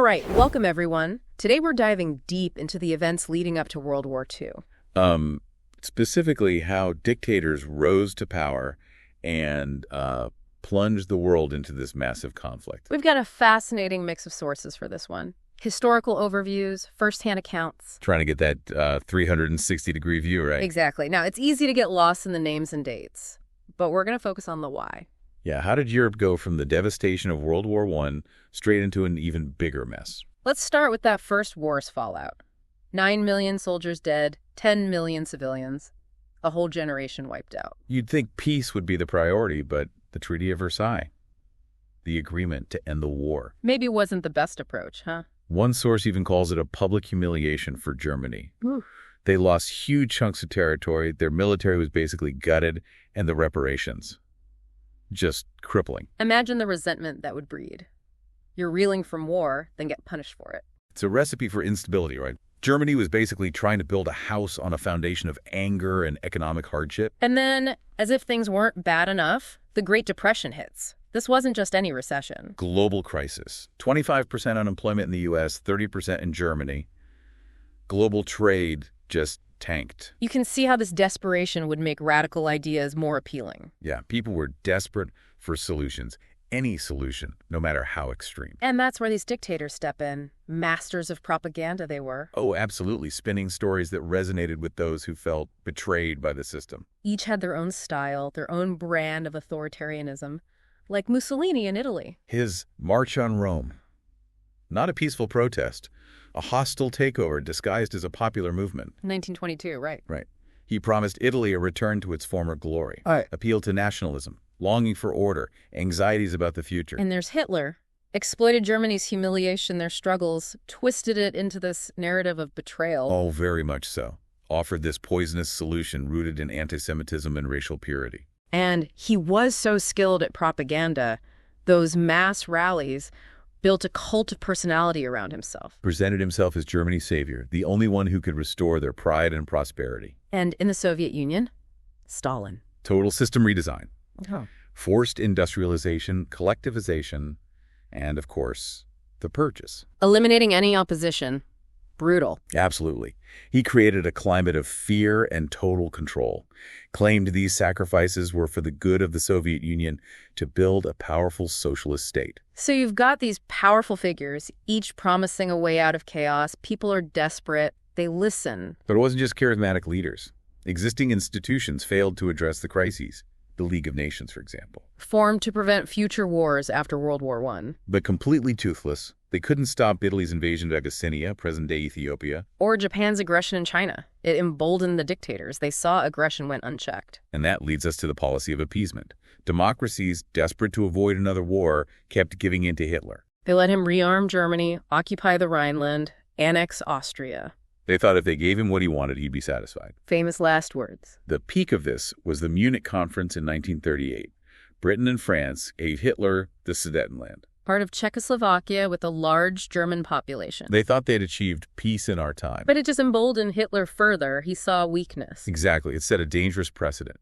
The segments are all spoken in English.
right, welcome everyone. Today we're diving deep into the events leading up to World War II. Specifically how dictators rose to power and plunged the world into this massive conflict. We've got a fascinating mix of sources for this one. Historical overviews, first-hand accounts. Trying to get that 360-degree view, right? Exactly. Now, it's easy to get lost in the names and dates, but we're going to focus on the why. Yeah, how did Europe go from the devastation of World War I straight into an even bigger mess? Let's start with that first war's fallout. 9 million soldiers dead, 10 million civilians, a whole generation wiped out. You'd think peace would be the priority, but the Treaty of Versailles, the agreement to end the war. Maybe wasn't the best approach, huh? One source even calls it a public humiliation for Germany. Oof. They lost huge chunks of territory, their military was basically gutted, and the reparations. Just crippling. Imagine the resentment that would breed. You're reeling from war, then get punished for it. It's a recipe for instability, right? Germany was basically trying to build a house on a foundation of anger and economic hardship. And then, as if things weren't bad enough, the Great Depression hits. This wasn't just any recession. Global crisis. 25% unemployment in the U.S., 30% in Germany. Global trade just tanked. You can see how this desperation would make radical ideas more appealing. Yeah, people were desperate for solutions. Any solution, no matter how extreme. And that's where these dictators step in. Masters of propaganda they were. Oh, absolutely. Spinning stories that resonated with those who felt betrayed by the system. Each had their own style, their own brand of authoritarianism, like Mussolini in Italy. His March on Rome. Not a peaceful protest. A hostile takeover disguised as a popular movement. 1922, right. Right. He promised Italy a return to its former glory. Appealed to nationalism, longing for order, anxieties about the future. And there's Hitler. Exploited Germany's humiliation, their struggles, twisted it into this narrative of betrayal. Oh, very much so. Offered this poisonous solution rooted in anti-Semitism and racial purity. And he was so skilled at propaganda, those mass rallies built a cult of personality around himself. Presented himself as Germany's savior, the only one who could restore their pride and prosperity. And in the Soviet Union, Stalin. Total system redesign. Oh. Forced industrialization, collectivization, and, of course, the purchase. Eliminating any opposition. Brutal. Absolutely. He created a climate of fear and total control. Claimed these sacrifices were for the good of the Soviet Union to build a powerful socialist state. So you've got these powerful figures, each promising a way out of chaos. People are desperate. They listen. But it wasn't just charismatic leaders. Existing institutions failed to address the crises. The League of Nations, for example. Formed to prevent future wars after World War I. But completely toothless. They couldn't stop Italy's invasion of Abyssinia, present-day Ethiopia. Or Japan's aggression in China. It emboldened the dictators. They saw aggression went unchecked. And that leads us to the policy of appeasement. Democracies, desperate to avoid another war, kept giving in to Hitler. They let him rearm Germany, occupy the Rhineland, annex Austria. They thought if they gave him what he wanted, he'd be satisfied. Famous last words. The peak of this was the Munich Conference in 1938. Britain and France gave Hitler the Sudetenland. Part of Czechoslovakia with a large German population. They thought they'd achieved peace in our time. But it just emboldened Hitler further. He saw weakness. Exactly. It set a dangerous precedent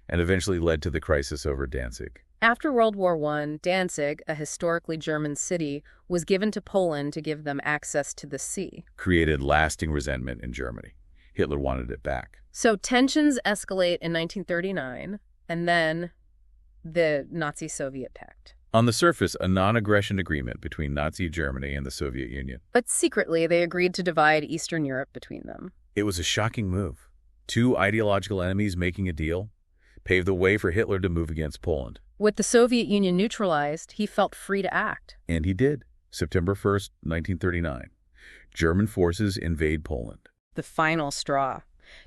and eventually led to the crisis over Danzig. After World War I, Danzig, a historically German city, was given to Poland to give them access to the sea. Created lasting resentment in Germany. Hitler wanted it back. So tensions escalate in 1939, and then the Nazi-Soviet pact. On the surface, a non-aggression agreement between Nazi Germany and the Soviet Union. But secretly, they agreed to divide Eastern Europe between them. It was a shocking move. Two ideological enemies making a deal paved the way for Hitler to move against Poland. With the Soviet Union neutralized, he felt free to act. And he did. September 1st, 1939. German forces invade Poland. The final straw.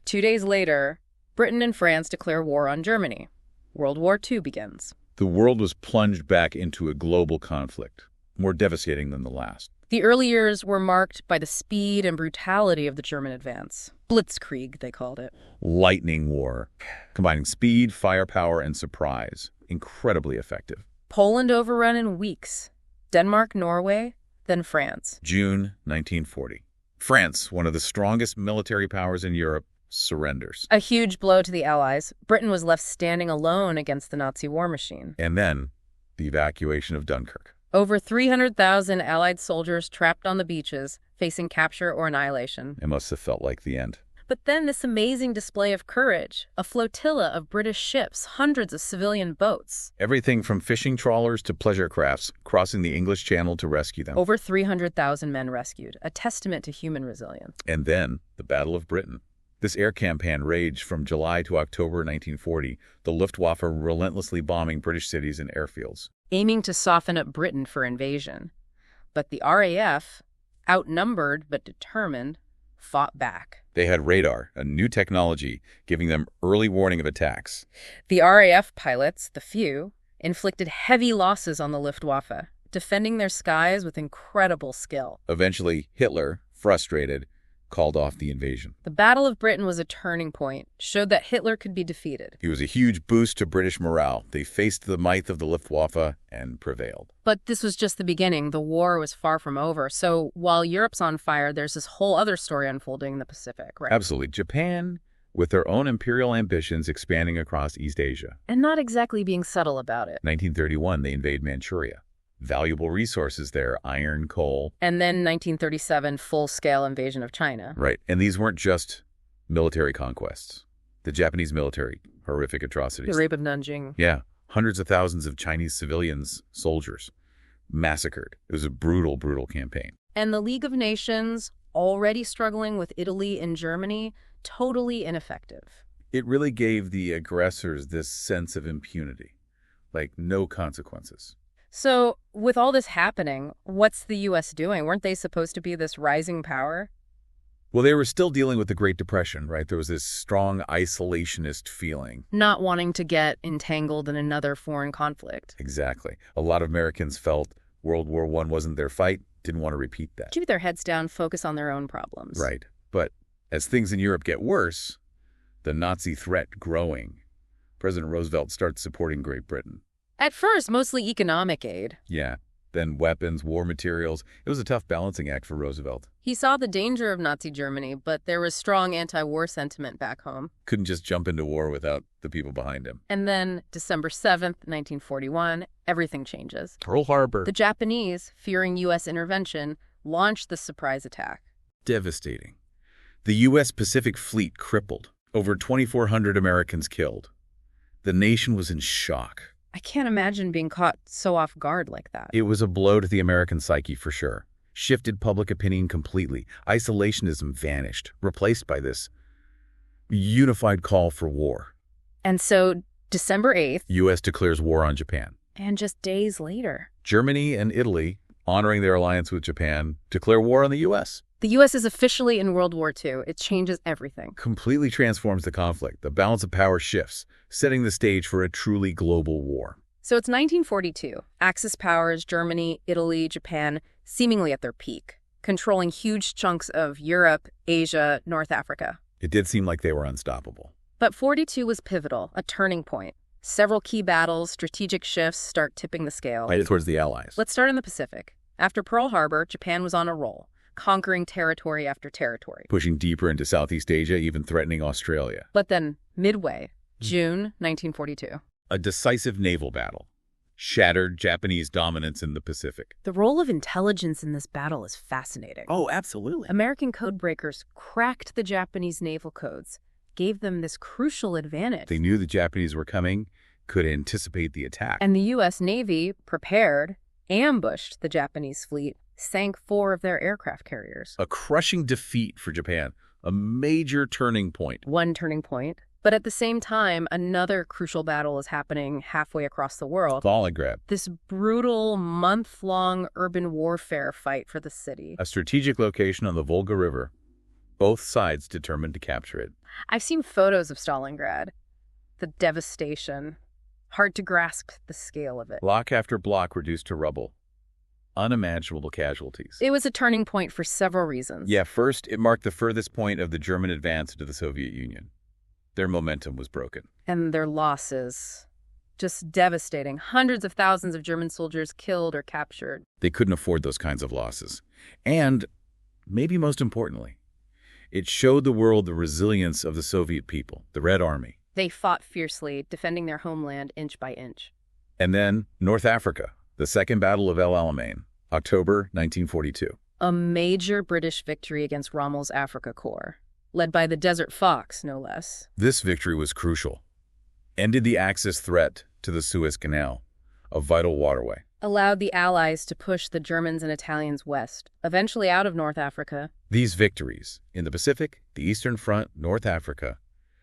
2 days later, Britain and France declare war on Germany. World War II begins. The world was plunged back into a global conflict, more devastating than the last. The early years were marked by the speed and brutality of the German advance. Blitzkrieg, they called it. Lightning war, combining speed, firepower, and surprise. Incredibly effective. Poland overrun in weeks. Denmark, Norway, then France. June 1940. France, one of the strongest military powers in Europe, surrenders. A huge blow to the Allies. Britain was left standing alone against the Nazi war machine. And then, the evacuation of Dunkirk. Over 300,000 Allied soldiers trapped on the beaches, facing capture or annihilation. It must have felt like the end. But then this amazing display of courage, a flotilla of British ships, hundreds of civilian boats. Everything from fishing trawlers to pleasure crafts crossing the English Channel to rescue them. Over 300,000 men rescued, a testament to human resilience. And then the Battle of Britain. This air campaign raged from July to October 1940, the Luftwaffe relentlessly bombing British cities and airfields, Aiming to soften up Britain for invasion. But the RAF, outnumbered but determined, fought back. They had radar, a new technology, giving them early warning of attacks. The RAF pilots, the few, inflicted heavy losses on the Luftwaffe, defending their skies with incredible skill. Eventually, Hitler, frustrated, called off the invasion. The Battle of Britain was a turning point, showed that Hitler could be defeated. It was a huge boost to British morale. They faced the might of the Luftwaffe and prevailed. But this was just the beginning. The war was far from over. So while Europe's on fire, there's this whole other story unfolding in the Pacific, right? Absolutely. Japan, with their own imperial ambitions expanding across East Asia. And not exactly being subtle about it. 1931, they invade Manchuria. Valuable resources there, iron, coal. And then 1937, full-scale invasion of China. Right. And these weren't just military conquests. The Japanese military, horrific atrocities. The rape of Nanjing. Yeah. Hundreds of thousands of Chinese civilians, soldiers, massacred. It was a brutal, brutal campaign. And the League of Nations, already struggling with Italy and Germany, totally ineffective. It really gave the aggressors this sense of impunity, like no consequences. So, with all this happening, what's the U.S. doing? Weren't they supposed to be this rising power? Well, they were still dealing with the Great Depression, right? There was this strong isolationist feeling. Not wanting to get entangled in another foreign conflict. Exactly. A lot of Americans felt World War I wasn't their fight, didn't want to repeat that. Keep their heads down, focus on their own problems. Right. But as things in Europe get worse, the Nazi threat growing, President Roosevelt starts supporting Great Britain. At first, mostly economic aid. Yeah. Then weapons, war materials. It was a tough balancing act for Roosevelt. He saw the danger of Nazi Germany, but there was strong anti-war sentiment back home. Couldn't just jump into war without the people behind him. And then, December 7th, 1941, everything changes. Pearl Harbor. The Japanese, fearing U.S. intervention, launched the surprise attack. Devastating. The U.S. Pacific Fleet crippled. Over 2,400 Americans killed. The nation was in shock. I can't imagine being caught so off guard like that. It was a blow to the American psyche for sure. Shifted public opinion completely. Isolationism vanished, replaced by this unified call for war. And so, December 8th... U.S. declares war on Japan. And just days later... Germany and Italy, honoring their alliance with Japan, declare war on the U.S. The U.S. is officially in World War II. It changes everything. Completely transforms the conflict. The balance of power shifts, setting the stage for a truly global war. So it's 1942. Axis powers, Germany, Italy, Japan, seemingly at their peak, controlling huge chunks of Europe, Asia, North Africa. It did seem like they were unstoppable. But 42 was pivotal, a turning point. Several key battles, strategic shifts start tipping the scale. Right towards the Allies. Let's start in the Pacific. After Pearl Harbor, Japan was on a roll, conquering territory after territory. Pushing deeper into Southeast Asia, even threatening Australia. But then, midway, June 1942. A decisive naval battle shattered Japanese dominance in the Pacific. The role of intelligence in this battle is fascinating. Oh, absolutely. American codebreakers cracked the Japanese naval codes, gave them this crucial advantage. They knew the Japanese were coming, could anticipate the attack. And the U.S. Navy, prepared, ambushed the Japanese fleet, sank 4 of their aircraft carriers. A crushing defeat for Japan, a major turning point. One turning point. But at the same time, another crucial battle is happening halfway across the world. Stalingrad. This brutal, month-long urban warfare fight for the city. A strategic location on the Volga River. Both sides determined to capture it. I've seen photos of Stalingrad. The devastation. Hard to grasp the scale of it. Block after block reduced to rubble. Unimaginable casualties. It was a turning point for several reasons. Yeah, first, it marked the furthest point of the German advance into the Soviet Union. Their momentum was broken. And their losses. Just devastating. Hundreds of thousands of German soldiers killed or captured. They couldn't afford those kinds of losses. And, maybe most importantly, it showed the world the resilience of the Soviet people, the Red Army. They fought fiercely, defending their homeland inch by inch. And then, North Africa, The Second Battle of El Alamein, October 1942. A major British victory against Rommel's Africa Corps, led by the Desert Fox, no less. This victory was crucial. Ended the Axis threat to the Suez Canal, a vital waterway. Allowed the Allies to push the Germans and Italians west, eventually out of North Africa. These victories, in the Pacific, the Eastern Front, North Africa,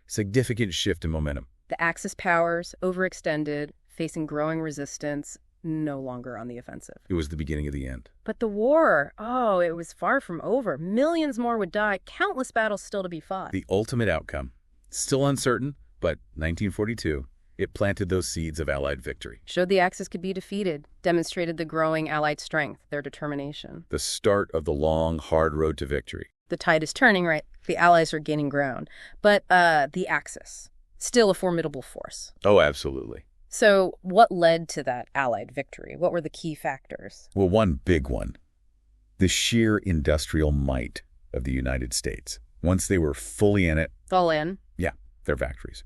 significant shift in momentum. The Axis powers, overextended, facing growing resistance, no longer on the offensive. It was the beginning of the end. But the war, it was far from over. Millions more would die, countless battles still to be fought. The ultimate outcome, still uncertain, but 1942, it planted those seeds of Allied victory. Showed the Axis could be defeated, demonstrated the growing Allied strength, their determination. The start of the long, hard road to victory. The tide is turning, right? The Allies are gaining ground. But the Axis, still a formidable force. Oh, absolutely. So what led to that Allied victory? What were the key factors? Well, one big one, the sheer industrial might of the United States. Once they were fully in it. All in? Yeah, their factories.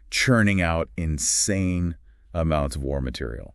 Churning out insane amounts of war material.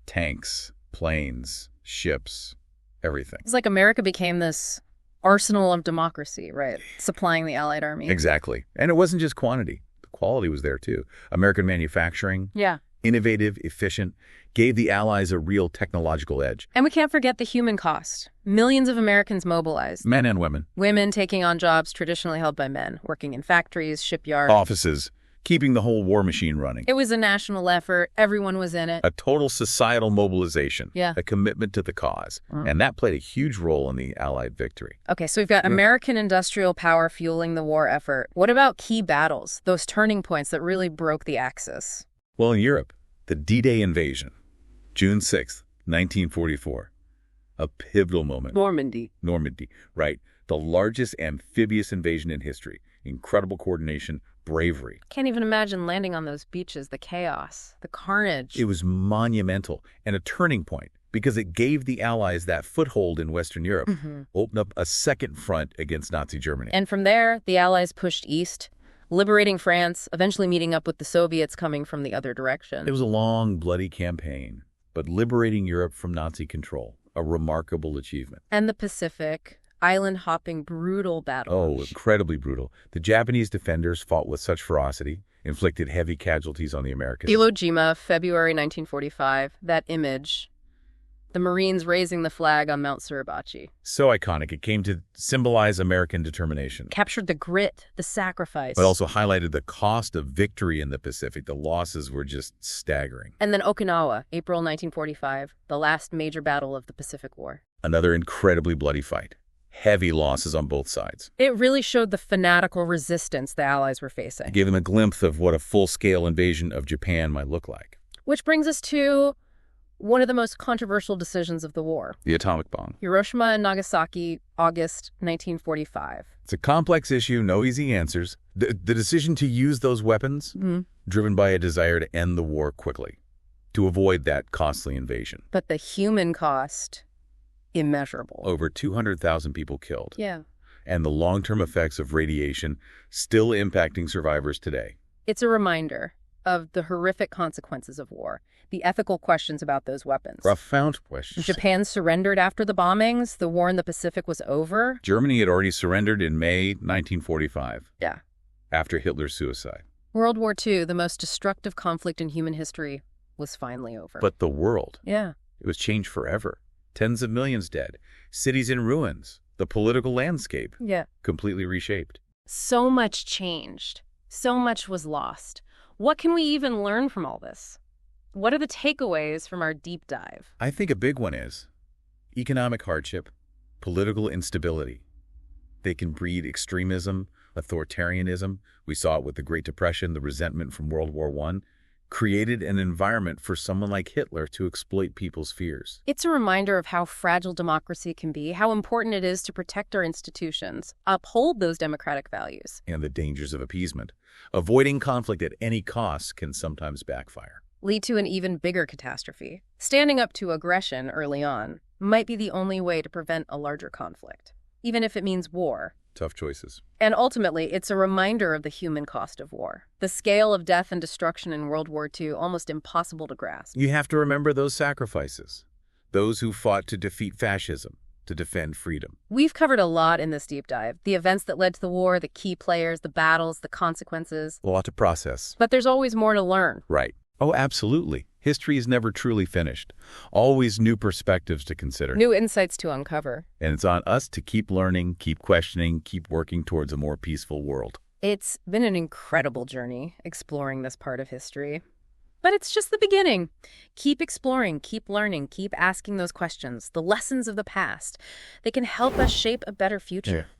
Tanks, planes, ships, everything. It's like America became this arsenal of democracy, right? Supplying the Allied army. Exactly. And it wasn't just quantity. The quality was there, too. American manufacturing. Yeah. Innovative, efficient, gave the Allies a real technological edge. And we can't forget the human cost. Millions of Americans mobilized. Men and women. Women taking on jobs traditionally held by men, working in factories, shipyards. Offices, keeping the whole war machine running. It was a national effort. Everyone was in it. A total societal mobilization. Yeah. A commitment to the cause. And that played a huge role in the Allied victory. Okay, so we've got American industrial power fueling the war effort. What about key battles, those turning points that really broke the Axis? Well, in Europe, the D-Day invasion, June 6th, 1944. A pivotal moment. Normandy, right. The largest amphibious invasion in history. Incredible coordination, bravery. Can't even imagine landing on those beaches, the chaos, the carnage. It was monumental and a turning point because it gave the Allies that foothold in Western Europe, opened up a second front against Nazi Germany. And from there, the Allies pushed east, liberating France, eventually meeting up with the Soviets coming from the other direction. It was a long, bloody campaign, but liberating Europe from Nazi control, a remarkable achievement. And the Pacific, island-hopping, brutal battle. Oh, incredibly brutal. The Japanese defenders fought with such ferocity, inflicted heavy casualties on the Americans. Iwo Jima, February 1945, that image, the Marines raising the flag on Mount Suribachi. So iconic. It came to symbolize American determination. Captured the grit, the sacrifice. But also highlighted the cost of victory in the Pacific. The losses were just staggering. And then Okinawa, April 1945, the last major battle of the Pacific War. Another incredibly bloody fight. Heavy losses on both sides. It really showed the fanatical resistance the Allies were facing. It gave them a glimpse of what a full-scale invasion of Japan might look like. Which brings us to one of the most controversial decisions of the war. The atomic bomb. Hiroshima and Nagasaki, August 1945. It's a complex issue, no easy answers. The decision to use those weapons, driven by a desire to end the war quickly, to avoid that costly invasion. But the human cost, immeasurable. Over 200,000 people killed. Yeah. And the long-term effects of radiation still impacting survivors today. It's a reminder of the horrific consequences of war, the ethical questions about those weapons. Profound questions. Japan surrendered after the bombings. The war in the Pacific was over. Germany had already surrendered in May 1945. Yeah. After Hitler's suicide. World War II, the most destructive conflict in human history, was finally over. But the world. Yeah. It was changed forever. Tens of millions dead. Cities in ruins. The political landscape. Yeah. Completely reshaped. So much changed. So much was lost. What can we even learn from all this? What are the takeaways from our deep dive? I think a big one is economic hardship, political instability. They can breed extremism, authoritarianism. We saw it with the Great Depression, the resentment from World War I. Created an environment for someone like Hitler to exploit people's fears. It's a reminder of how fragile democracy can be, how important it is to protect our institutions, uphold those democratic values. And the dangers of appeasement. Avoiding conflict at any cost can sometimes backfire. Lead to an even bigger catastrophe. Standing up to aggression early on might be the only way to prevent a larger conflict, even if it means war. Tough choices. And ultimately, it's a reminder of the human cost of war. The scale of death and destruction in World War II, almost impossible to grasp. You have to remember those sacrifices. Those who fought to defeat fascism, to defend freedom. We've covered a lot in this deep dive. The events that led to the war, the key players, the battles, the consequences. A lot to process. But there's always more to learn. Right. Oh, absolutely. History is never truly finished. Always new perspectives to consider. New insights to uncover. And it's on us to keep learning, keep questioning, keep working towards a more peaceful world. It's been an incredible journey exploring this part of history. But it's just the beginning. Keep exploring, keep learning, keep asking those questions. The lessons of the past. They can help us shape a better future. Yeah.